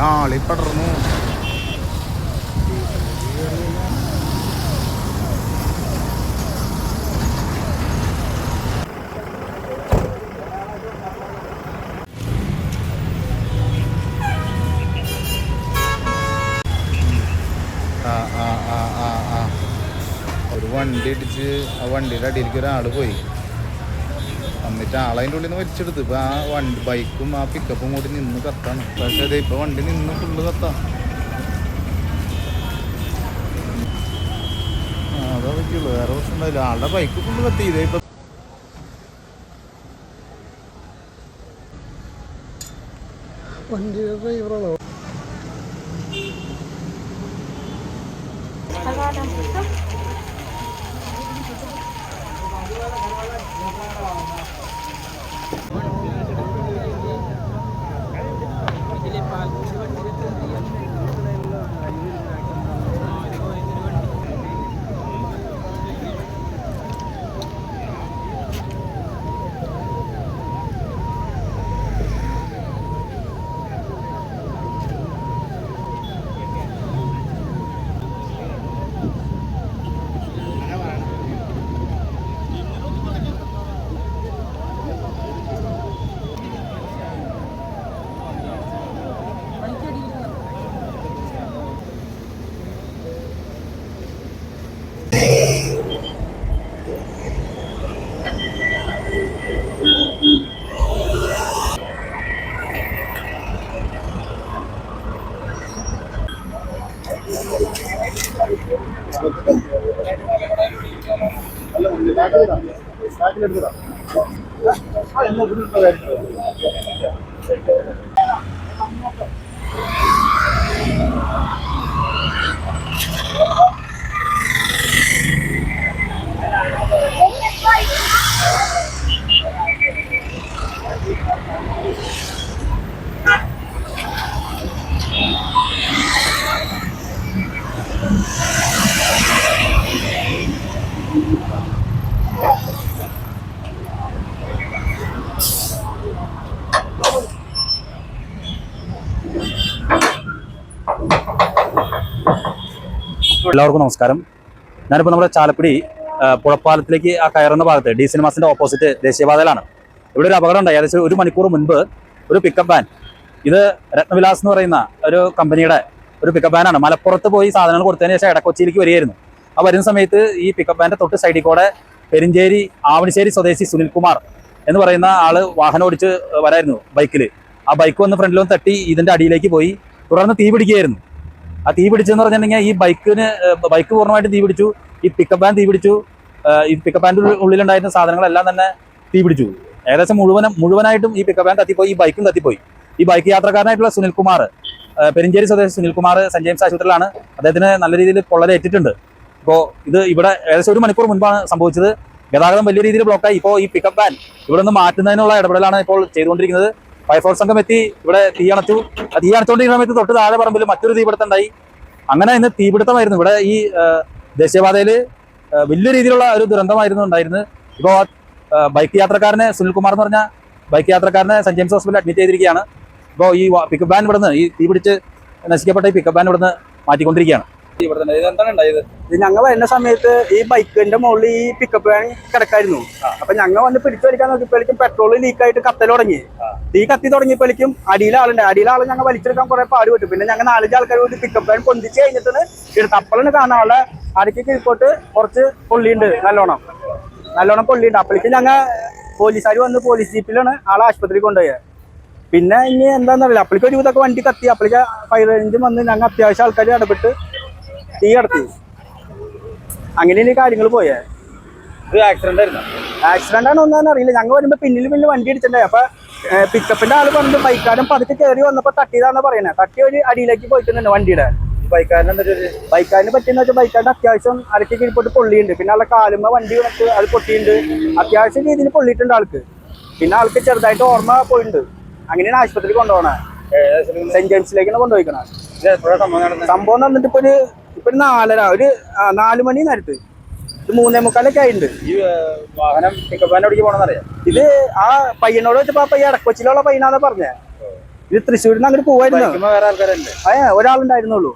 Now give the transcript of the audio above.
ആളി പടർന്നു. ഒരു വണ്ടി ഇടിച്ച് ആ വണ്ടിയുടെ അടിയിലേക്ക് ഒരാൾ പോയി. എന്നിട്ട് ആളതിൻ്റെ ഉള്ളിൽ നിന്ന് വലിച്ചെടുത്ത്. ഇപ്പം ആ വണ്ടി ബൈക്കും ആ പിക്കപ്പും കൂടി നിന്ന് കത്താണ്. പക്ഷേ അതെ ഇപ്പം വണ്ടി നിന്ന് ഫുള്ള് കത്താം. അതാ പറ്റുള്ളൂ, വേറെ പ്രശ്നം ഉണ്ടായില്ല. ആളുടെ ബൈക്ക് ഫുള്ള് കത്തി. ഇതേ ഇപ്പം വണ്ടിയുടെ ഡ്രൈവറാണോ? എല്ലാവർക്കും നമസ്കാരം. ഞാനിപ്പോൾ നമ്മുടെ ചാലക്കുടി പുഴപ്പാലത്തിലേക്ക് ആ കയറുന്ന ഭാഗത്ത് ഡി സിനിമാസിന്റെ ഓപ്പോസിറ്റ് ദേശീയപാതയിലാണ്. ഇവിടെ ഒരു അപകടം ഉണ്ടായി. ഏകദേശം ഒരു മണിക്കൂർ മുൻപ് ഒരു പിക്കപ്പ് വാൻ, ഇത് രത്നവിലാസ് എന്ന് പറയുന്ന ഒരു കമ്പനിയുടെ ഒരു പിക്കപ്പ് വാനാണ്, മലപ്പുറത്ത് പോയി സാധനങ്ങൾ കൊടുത്തതിന് ശേഷം ഇടക്കൊച്ചിയിലേക്ക് വരികയായിരുന്നു. ആ വരുന്ന സമയത്ത് ഈ പിക്കപ്പ് വാൻ്റെ തൊട്ട് സൈഡിൽ കൂടെ പെരിഞ്ചേരി ആവണിശ്ശേരി സ്വദേശി സുനിൽകുമാർ എന്ന് പറയുന്ന ആള് വാഹനം ഓടിച്ച് വരായിരുന്നു ബൈക്കിൽ. ആ ബൈക്ക് വന്ന് ഫ്രണ്ടിലൊന്ന് തട്ടി ഇതിന്റെ അടിയിലേക്ക് പോയി. തുടർന്ന് തീ പിടിക്കുകയായിരുന്നു. ആ തീ പിടിച്ചെന്ന് പറഞ്ഞിട്ടുണ്ടെങ്കിൽ ഈ ബൈക്ക് പൂർണ്ണമായിട്ട് തീ പിടിച്ചു. ഈ പിക്കപ്പ് വാൻ തീ പിടിച്ചു. ഈ പിക്കപ്പ് വാൻ്റെ ഉള്ളിലുണ്ടായിരുന്ന സാധനങ്ങളെല്ലാം തന്നെ തീ പിടിച്ചു. ഏകദേശം മുഴുവനായിട്ടും ഈ പിക്കപ്പ് വാൻ കത്തിപ്പോയി, ഈ ബൈക്കും കത്തിപ്പോയി. ഈ ബൈക്ക് യാത്രക്കാരനായിട്ടുള്ള സുനിൽകുമാർ, പെരിഞ്ചേരി സ്വദേശി സുനിൽകുമാർ സെന്റ് ജെയിംസ് ആശുപത്രിയിലാണ്. അദ്ദേഹത്തിന് നല്ല രീതിയിൽ പൊള്ളലേറ്റിട്ടുണ്ട്. ഇപ്പോൾ ഇത് ഇവിടെ ഏകദേശം ഒരു മണിക്കൂർ മുൻപാണ് സംഭവിച്ചത്. ഗതാഗതം വലിയ രീതിയിൽ ബ്ലോക്കായി. ഇപ്പോൾ ഈ പിക്കപ്പ് വാൻ ഇവിടെ നിന്ന് മാറ്റുന്നതിനുള്ള ഇടപെടലാണ് ഇപ്പോൾ ചെയ്തുകൊണ്ടിരിക്കുന്നത്. ഫയർഫോഴ്സ് സംഘം എത്തി ഇവിടെ തീ അണച്ചു. ആ തീ അണച്ചുകൊണ്ടിരിക്കുന്ന സമയത്ത് തൊട്ട് താഴെ പറമ്പിൽ മറ്റൊരു തീപിടുത്തം ഉണ്ടായി. അങ്ങനെ ഇന്ന് തീപിടുത്തമായിരുന്നു. ഇവിടെ ഈ ദേശീയപാതയിൽ വലിയ രീതിയിലുള്ള ഒരു ദുരന്തമായിരുന്നു ഉണ്ടായിരുന്നത്. ഇപ്പോൾ ബൈക്ക് യാത്രക്കാരനെ സുനിൽകുമാർ എന്ന് പറഞ്ഞ ബൈക്ക് യാത്രക്കാരനെ സെന്റ് ജെയിംസ് ഹോസ്പിറ്റലിൽ അഡ്മിറ്റ് ചെയ്തിരിക്കുകയാണ്. ഇപ്പോൾ ഈ പിക്കപ്പ് വാൻ ഇവിടുന്ന് ഈ തീ പിടിച്ച് നശിക്കപ്പെട്ട ഈ പിക്കപ്പ് വാൻ ഇവിടുന്ന് മാറ്റിക്കൊണ്ടിരിക്കുകയാണ്. ഞങ്ങൾ വരുന്ന സമയത്ത് ഈ ബൈക്കിന്റെ മുകളിൽ ഈ പിക്കപ്പ് വാൻ കിടക്കായിരുന്നു. അപ്പൊ ഞങ്ങൾ വന്ന് പിടിച്ചു വലിക്കാൻ നോക്കിയപ്പോഴേക്കും പെട്രോൾ ലീക്കായിട്ട് കത്തൽ തുടങ്ങി. തീ കത്തി തുടങ്ങിയപ്പോഴേക്കും അടിയിലാളുണ്ട്. ഞങ്ങൾ വലിച്ചെടുക്കാൻ കുറെ പാടുപെട്ടു. പിന്നെ ഞങ്ങൾ 4 ആൾക്കാർ കൂടി പിക്കപ്പ് വാൻ പൊന്തിച്ച് കഴിഞ്ഞിട്ടാണ് എടുത്ത്. അപ്പോഴാണ് കാണാനുള്ള അടയ്ക്ക് കീഴ്പോട്ട് കുറച്ച് പൊള്ളിയുണ്ട്, നല്ലോണം പൊള്ളിയുണ്ട്. അപ്പോഴേക്കും ഞങ്ങൾ പോലീസുകാർ വന്ന് പോലീസ് ജീപ്പിലാണ് ആളെ ആശുപത്രിയിൽ കൊണ്ടുപോയത്. പിന്നെ ഇനി എന്താണെന്നറിയില്ല, അപ്പോഴേക്കും ഒരു ഇതൊക്കെ വണ്ടി കത്തി. അപ്പോഴേക്കും ഫയർ എഞ്ചിൻ വന്ന് ഞങ്ങൾ അത്യാവശ്യം ആൾക്കാർ ഇടപെട്ട് തീ കടത്തി. അങ്ങനെയാണ് ഈ കാര്യങ്ങൾ പോയേ. ആക്സിഡന്റ് ആണോ ഒന്നും അറിയില്ല. ഞങ്ങൾ വരുമ്പോ പിന്നിൽ വണ്ടി ഇടിച്ചിട്ടുണ്ടായി. അപ്പൊ പിക്കപ്പിന്റെ ആള് പറഞ്ഞു ബൈക്കാരൻ പതുക്കെ കയറി വന്നപ്പോ തട്ടിയതാണെന്ന് പറയുന്നത്. തട്ടി ഒരു അടിയിലേക്ക് പോയിട്ടുണ്ട് വണ്ടിയുടെ. ബൈക്കാരന് പറ്റിയെന്ന് വെച്ചാൽ ബൈക്കാരന്റെ അത്യാവശ്യം അരക്ക് കീഴ്പോട്ട് പൊള്ളിയുണ്ട്. പിന്നെ ആളുടെ കാലുമ്പോ വണ്ടി വിളിച്ച് അത് പൊട്ടിയിട്ടുണ്ട്. അത്യാവശ്യം രീതിയിൽ പൊള്ളിയിട്ടുണ്ട് ആൾക്ക്. പിന്നെ ആൾക്ക് ചെറുതായിട്ട് ഓർമ്മ പോയിട്ടുണ്ട്. അങ്ങനെയാണ് ആശുപത്രിയിൽ കൊണ്ടുപോകണേ. സെന്റ് ജെയിംസിലേക്കാണ് കൊണ്ടുപോയിക്കണേ. സംഭവം നടന്നിട്ട് ഇപ്പൊ ഒരു 4:30 ഒരു 4 മണി നേരത്ത് 3:45 ആയിട്ടുണ്ട്. ഈ വാഹനം പിക്കപ്പ് വാൻ ഓടിക്ക് പോകണമെന്നറിയാം. ഇത് ആ പയ്യനോട് വെച്ചപ്പോ ആ പയ്യ ഇടക്കൊച്ചിലുള്ള പയ്യനാന്നാ പറഞ്ഞേ. ഇത് തൃശ്ശൂരിൽ നിന്ന് അങ്ങോട്ട് പോവായിരുന്നു വേറെ ആൾക്കാരല്ലേ? ഒരാളുണ്ടായിരുന്നുള്ളൂ.